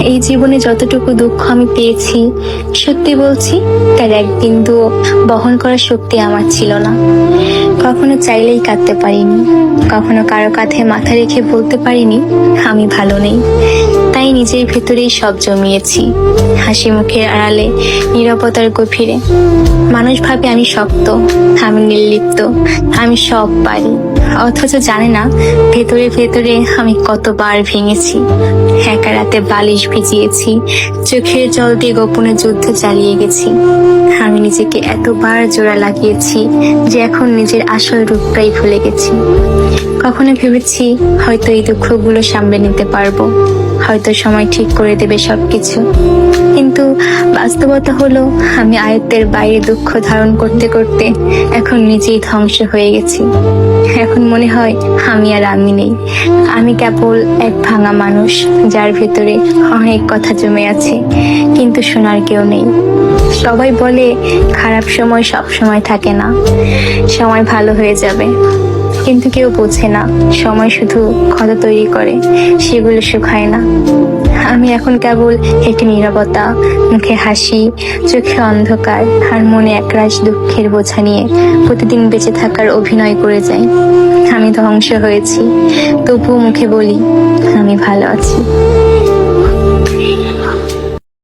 এই জীবনে যতটুকু দুঃখ আমি পেয়েছি, সত্যি বলছি তার এক বিন্দুও বহন করার শক্তি আমার ছিল না। কখনো চাইলেই কাঁদতে পারিনি, কখনো কারো কাঁধে মাথা রেখে বলতে পারিনি আমি ভালো নেই। তাই নিজের ভেতরেই সব জমিয়েছি, হাসি মুখের আড়ালে, নীরবতার গভীরে। মানুষ ভাবে আমি শক্ত, আমি নির্লিপ্ত, আমি সব পারি, অথচ জানে না ভেতরে ভেতরে আমি কতবার ভেঙেছি। একা রাতে বালিশ ভিজিয়েছি, চোখের জল দিয়ে গোপনে যুদ্ধ চালিয়ে গেছি। আমি নিজেকে এতবার জোড়া লাগিয়েছি যে এখন নিজের আসল রূপটাই ভুলে গেছি। কখনো ভেবেছি হয়তো এই দুঃখগুলো সামলে নিতে পারবো, হয়তো সময় ঠিক করে দেবে সবকিছু। কিন্তু বাস্তবতা হলো আমি আয়ত্তের বাইরে দুঃখ ধারণ করতে করতে এখন নিজেই ধ্বংস হয়ে গেছি। এখন মনে হয় আমি আর আমি নেই, আমি কেবল এক ভাঙা মানুষ যার ভেতরে অনেক কথা জমে আছে, কিন্তু শোনার কেউ নেই। সবাই বলে খারাপ সময় সব সময় থাকে না, সময় ভালো হয়ে যাবে, কিন্তু কেউ বোঝে না সময় শুধু ক্ষত তৈরি করে, সেগুলো শুকায় না। আমি এখন কেবল একটি নীরবতা, মুখে হাসি, চোখে অন্ধকার আর মনে একরাশ দুঃখের বোঝা নিয়ে প্রতিদিন বেঁচে থাকার অভিনয় করে যাই। আমি ধ্বংস হয়েছি, তবুও মুখে বলি আমি ভালো আছি।